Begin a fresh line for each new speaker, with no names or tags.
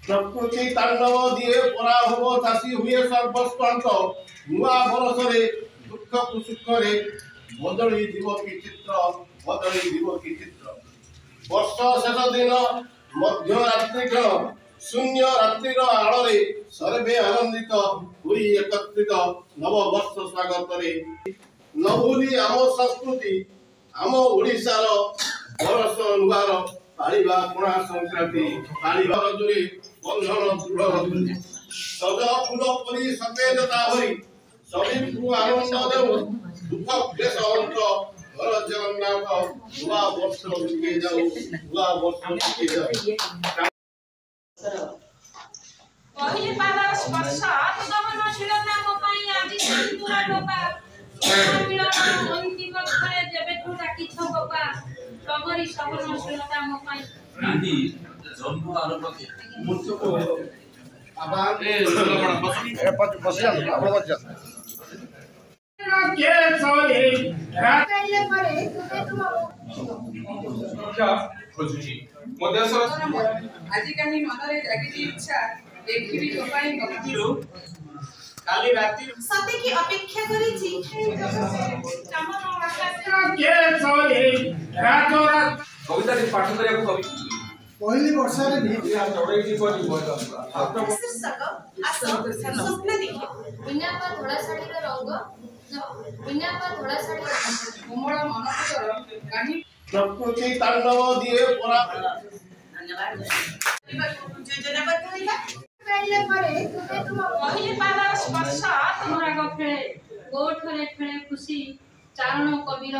प्रकृति तांडव दिए परा होबो चासी हुए सर्वस्वांत नुआ बरसरे दुख सुख रे बदली जीव की चित्र बदली जीव की चित्र वर्ष शेष दिन मध्य रात्रि क्षण शून्य रात्रिर आड़े सर्वे आनंदित हुई एकत्रित नव वर्ष स्वागत रे नभूली आम संस्कृति आम ओडिशार बरस नुआर पालिबा कोणा संक्रांति पालिबा रजुरी बंधन दृढ़ सज फूल परी सफेदता भरी सभी को आनंद देव दुख क्लेश अंत घर जगन्नाथ नुआ वर्ष बिके जाऊ नुआ वर्ष बिके जाऊ
पहिले पादा स्पर्शात दहनशीलता मोपाई आदि सिंधुरा लोपा मिलन अंतिम घरे जेबे तू डाकिछ गोपा तमरी सहनशीलता मोपाई
गांधी जन्म आरंभ के
मुझको आबाद
बस जा आप बस जा
के सरे
पहले परे तुम
क्या खोजुची मध्यसर
আজি কালি মনরে জাগিছি ইচ্ছা দেখিবি তোপাই গভীরু
काली रात्रि
सते की अपेक्षा करिछि
कामन आकाश
के सरे रातोरा
कविता रे पाठ करिया को कवि
पहली वर्षा रे नहीं
या चढ़ाई की कोई बोल
शीर्षक आसो स्वप्न देखियो बिना पा थोड़ा साड़ी का रंग बिना पा थोड़ा साड़ी का रंग
কোমল মনকর কাহি
प्रकृति तांडव दिए परा
योजनाबद्ध होइला पहले परे तुम
पहिले पादा स्पर्शात अनुराग खेळे गोठरे खेळे खुशी चारण कबीर